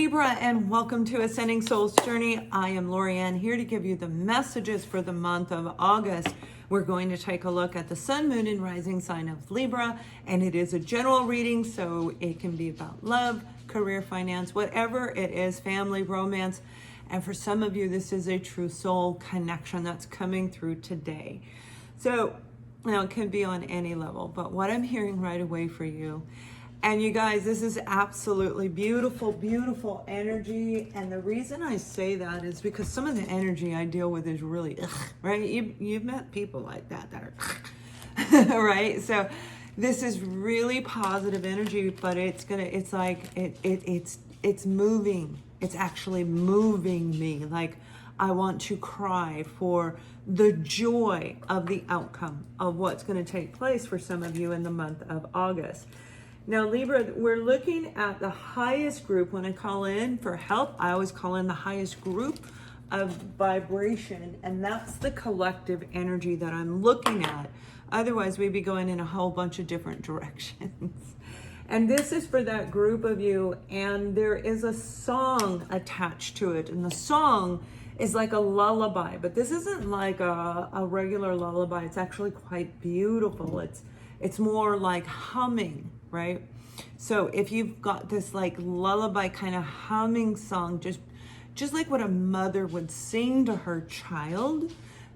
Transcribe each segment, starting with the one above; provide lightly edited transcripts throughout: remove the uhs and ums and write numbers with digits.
Libra, and welcome to Ascending Soul's Journey. I am Lorianne, here to give you the messages for the month of August. We're going to take a look at the sun, moon, and rising sign of Libra, and it is a general reading, so it can be about love, career, finance, whatever it is, family, romance. And for some of you, this is a true soul connection that's coming through today. So, now it can be on any level, but what I'm hearing right away for you, and you guys, this is absolutely beautiful, beautiful energy. And the reason I say that is because some of the energy I deal with is really, right? You've met people like that are, right? So this is really positive energy, but it's moving. It's actually moving me. Like I want to cry for the joy of the outcome of what's going to take place for some of you in the month of August. Now, Libra, we're looking at the highest group. When I call in for help, I always call in the highest group of vibration, and that's the collective energy that I'm looking at. Otherwise, we'd be going in a whole bunch of different directions. And this is for that group of you, and there is a song attached to it, and the song is like a lullaby, but this isn't like a regular lullaby. It's actually quite beautiful. It's more like humming, right? So if you've got this like lullaby kind of humming song, just like what a mother would sing to her child,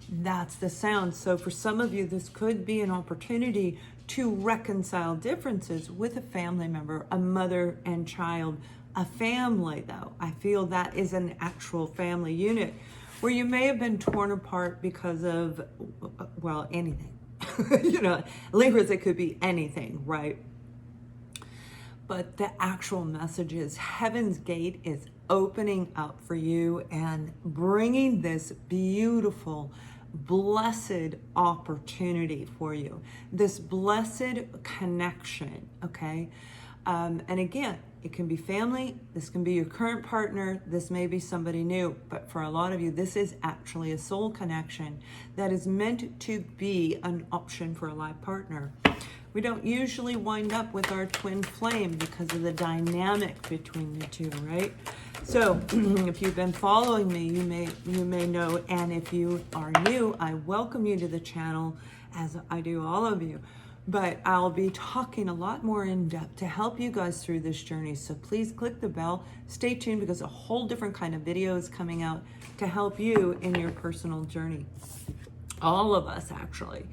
that's the sound. So for some of you, this could be an opportunity to reconcile differences with a family member, a mother and child, a family though. I feel that is an actual family unit where you may have been torn apart because of, well, anything. Libras, it could be anything, right? But the actual message is Heaven's Gate is opening up for you and bringing this beautiful, blessed opportunity for you. This blessed connection, okay? And again, it can be family, this can be your current partner, this may be somebody new, but for a lot of you, this is actually a soul connection that is meant to be an option for a life partner. We don't usually wind up with our twin flame because of the dynamic between the two, right? So if you've been following me, you may know, and if you are new, I welcome you to the channel, as I do all of you. But I'll be talking a lot more in depth to help you guys through this journey. So please click the bell, stay tuned, because a whole different kind of video is coming out to help you in your personal journey. All of us, actually.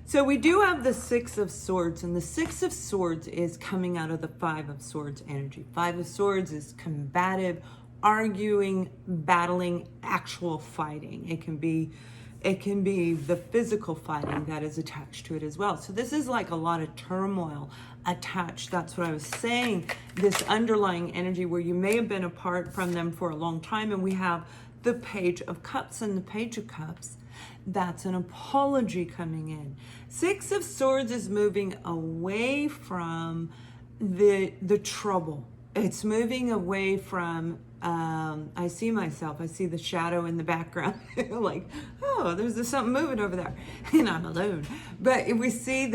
So we do have the Six of Swords, and the Six of Swords is coming out of the Five of Swords energy. Five of Swords is combative, arguing, battling, actual fighting. It can be the physical fighting that is attached to it as well. So this is like a lot of turmoil attached. That's what I was saying. This underlying energy where you may have been apart from them for a long time. And we have the Page of Cups, and the Page of Cups, that's an apology coming in. Six of Swords is moving away from the trouble. It's moving away from, I see myself, I see the shadow in the background, like, oh, there's something moving over there, and I'm alone. But we see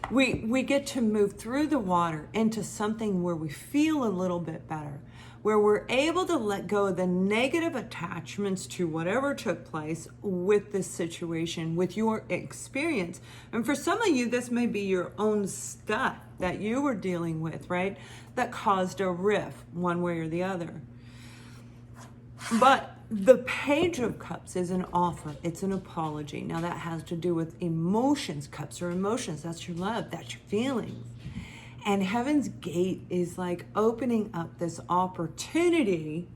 we get to move through the water into something where we feel a little bit better, where we're able to let go of the negative attachments to whatever took place with this situation, with your experience. And for some of you, this may be your own stuff that you were dealing with, right? That caused a rift one way or the other. But the Page of Cups is an offer. It's an apology. Now that has to do with emotions. Cups are emotions. That's your love. That's your feelings. And Heaven's Gate is like opening up this opportunity.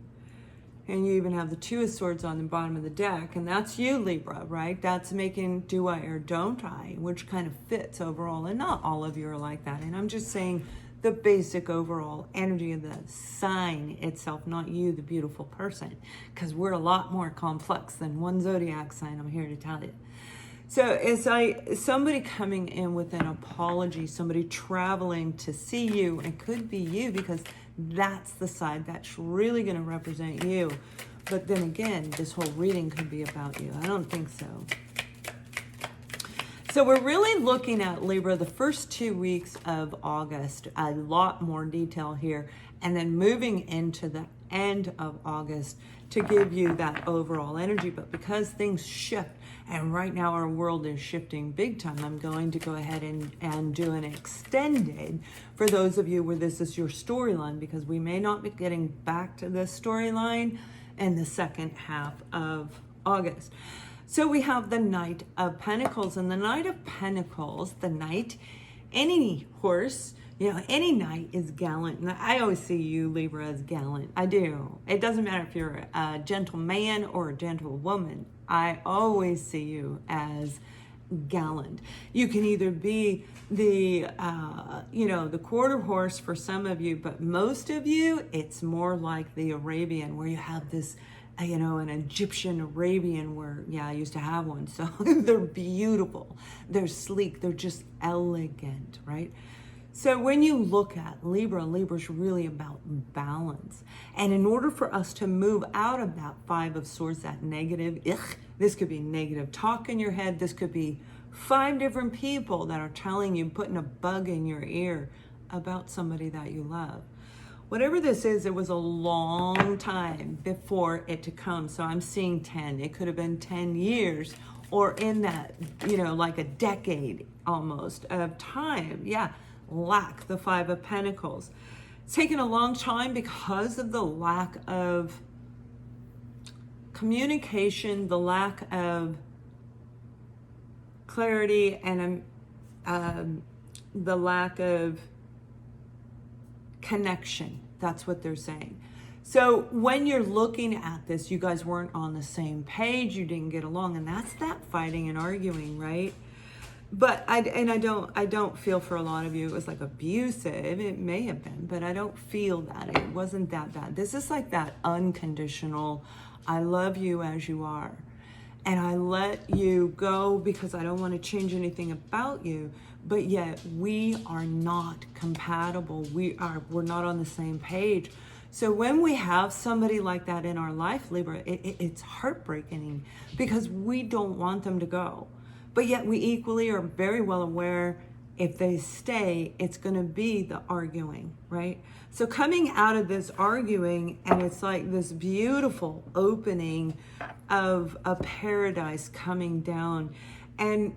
And you even have the Two of Swords on the bottom of the deck. And that's you, Libra, right? That's making do I or don't I, which kind of fits overall. And not all of you are like that. And I'm just saying the basic overall energy of the sign itself, not you, the beautiful person. Because we're a lot more complex than one zodiac sign, I'm here to tell you. So it's like somebody coming in with an apology, somebody traveling to see you. It could be you because that's the side that's really going to represent you. But then again, this whole reading could be about you. I don't think so. So we're really looking at Libra the first 2 weeks of August, a lot more detail here, and then moving into the end of August to give you that overall energy. But because things shift, and right now our world is shifting big time, I'm going to go ahead and do an extended for those of you where this is your storyline, because we may not be getting back to this storyline in the second half of August. So we have the Knight of Pentacles, and the Knight of Pentacles, the Knight, any horse, any knight is gallant. And I always see you, Libra, as gallant. I do. It doesn't matter if you're a gentleman or a gentlewoman. I always see you as gallant. You can either be the quarter horse for some of you, but most of you, it's more like the Arabian, where you have this, an Egyptian Arabian, where, I used to have one. So they're beautiful. They're sleek. They're just elegant, right? So when you look at Libra's really about balance. And in order for us to move out of that Five of Swords, that negative, this could be negative talk in your head. This could be 5 different people that are telling you, putting a bug in your ear about somebody that you love. Whatever this is, it was a long time before it to come. So I'm seeing 10. It could have been 10 years or in that, like a decade almost of time. Yeah. Lack, the Five of Pentacles. It's taken a long time because of the lack of communication, the lack of clarity, and the lack of connection. That's what they're saying. So when you're looking at this, you guys weren't on the same page, you didn't get along, and that's that fighting and arguing, right? But I don't feel for a lot of you it was like abusive. It may have been, but I don't feel that. It wasn't that bad. This is like that unconditional, I love you as you are. And I let you go because I don't want to change anything about you. But yet we are not compatible. We're not on the same page. So when we have somebody like that in our life, Libra, it's heartbreaking because we don't want them to go. But yet we equally are very well aware if they stay, it's going to be the arguing, right? So coming out of this arguing, and it's like this beautiful opening of a paradise coming down. And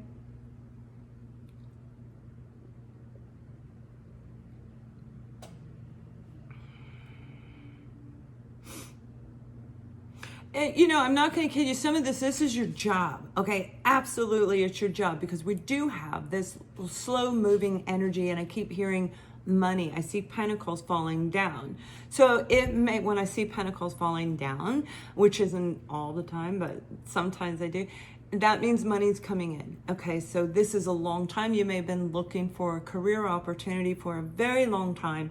I'm not going to kid you. Some of this is your job. Okay, absolutely, it's your job, because we do have this slow moving energy, and I keep hearing money. I see pentacles falling down. So when I see pentacles falling down, which isn't all the time, but sometimes I do, that means money's coming in. Okay, so this is a long time. You may have been looking for a career opportunity for a very long time,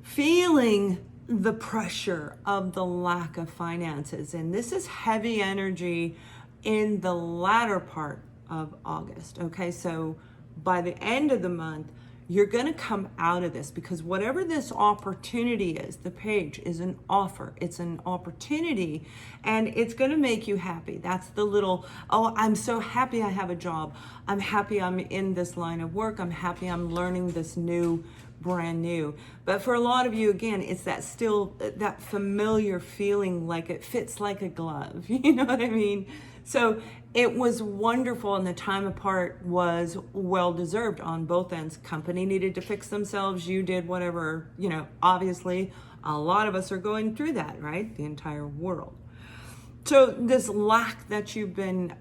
feeling the pressure of the lack of finances. And this is heavy energy in the latter part of August. Okay, so by the end of the month, you're going to come out of this, because whatever this opportunity is, the page is an offer. It's an opportunity, and it's going to make you happy. That's the little, I'm so happy I have a job. I'm happy I'm in this line of work. I'm happy I'm learning this brand new. But for a lot of you, again, it's that familiar feeling, like it fits like a glove. You know what I mean? So it was wonderful, and the time apart was well deserved on both ends. Company needed to fix themselves. You did whatever, obviously a lot of us are going through that, right? The entire world. So this lack that you've been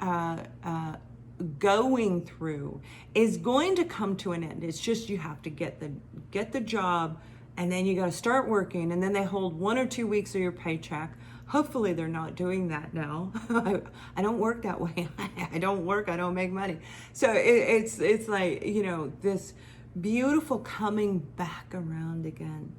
going through is going to come to an end. It's just you have to get the job, and then you got to start working, and then they hold 1 or 2 weeks of your paycheck. Hopefully they're not doing that now. I don't work that way. I don't work, I don't make money. So it's like, this beautiful coming back around again.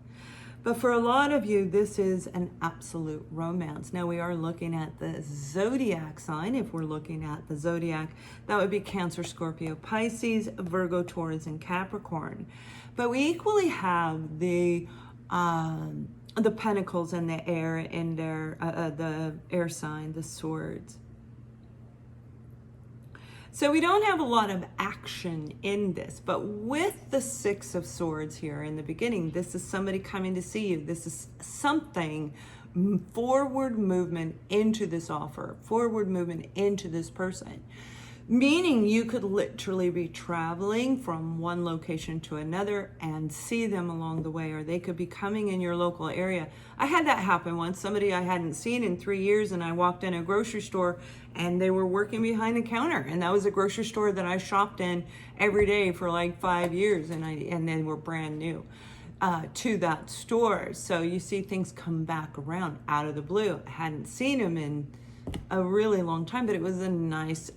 But for a lot of you, this is an absolute romance. Now we are looking at the Zodiac sign. If we're looking at the Zodiac, that would be Cancer, Scorpio, Pisces, Virgo, Taurus, and Capricorn. But we equally have the Pentacles and the air in their, the air sign, the Swords. So we don't have a lot of action in this, but with the Six of Swords here in the beginning, this is somebody coming to see you. This is something, forward movement into this offer, forward movement into this person. Meaning you could literally be traveling from one location to another and see them along the way, or they could be coming in your local area. I had that happen once. Somebody I hadn't seen in 3 years, and I walked in a grocery store and they were working behind the counter. And that was a grocery store that I shopped in every day for like 5 years, and they were brand new to that store. So you see things come back around out of the blue. I hadn't seen them in a really long time, but it was a nice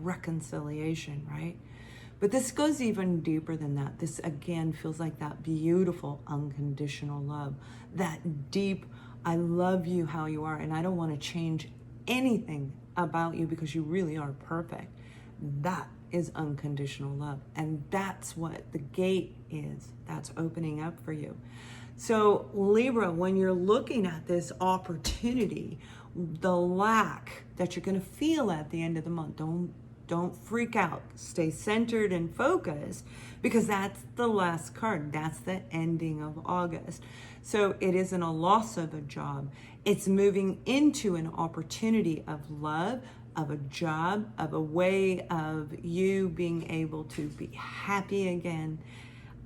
reconciliation, right? But this goes even deeper than that. This again feels like that beautiful unconditional love, that deep, I love you how you are, and I don't want to change anything about you because you really are perfect. That is unconditional love, and that's what the gate is. That's opening up for you. So Libra, when you're looking at this opportunity, the lack that you're going to feel at the end of the month, don't freak out. Stay centered and focused, because that's the last card. That's the ending of August. So it isn't a loss of a job. It's moving into an opportunity of love, of a job, of a way of you being able to be happy again.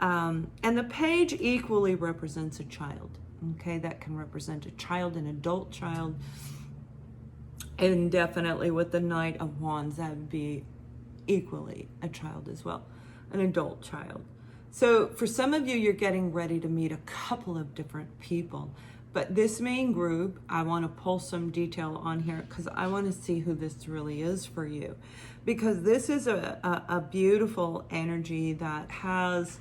And the page equally represents a child. Okay, that can represent a child, an adult child. And definitely with the Knight of Wands, that would be equally a child as well, an adult child. So for some of you, you're getting ready to meet a couple of different people. But this main group, I want to pull some detail on here because I want to see who this really is for you. Because this is a beautiful energy that has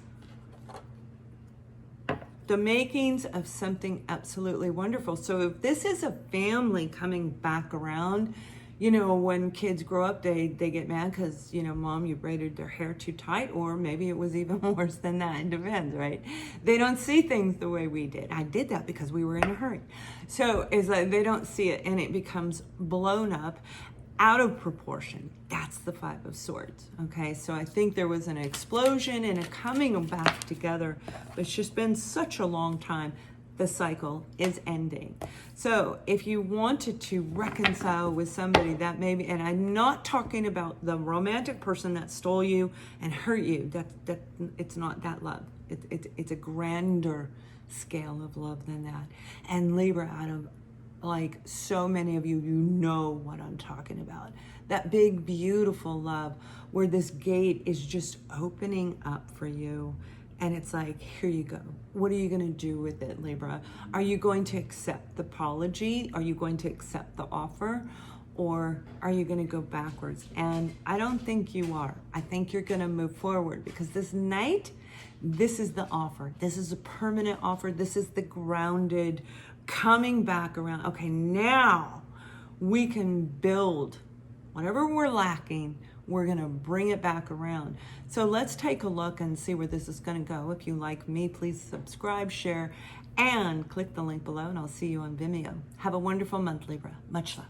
the makings of something absolutely wonderful. So if this is a family coming back around, you know, when kids grow up, they get mad because, you know, mom, you braided their hair too tight, or maybe it was even worse than that. It depends, right? They don't see things the way we did. I did that because we were in a hurry. So it's like they don't see it, and it becomes blown up out of proportion. That's the Five of Swords. Okay, so I think there was an explosion and a coming back together. But it's just been such a long time. The cycle is ending. So if you wanted to reconcile with somebody that maybe, and I'm not talking about the romantic person that stole you and hurt you, that it's not that love. It's a grander scale of love than that. And Libra, out of like so many of you, you know what I'm talking about. That big, beautiful love where this gate is just opening up for you. And it's like, here you go. What are you going to do with it, Libra? Are you going to accept the apology? Are you going to accept the offer? Or are you going to go backwards? And I don't think you are. I think you're going to move forward, because this Knight, this is the offer. This is a permanent offer. This is the grounded coming back around. Okay, now we can build whatever we're lacking. We're going to bring it back around. So let's take a look and see where this is going to go. If you like me, please subscribe, share, and click the link below, and I'll see you on Vimeo. Have a wonderful month, Libra. Much love.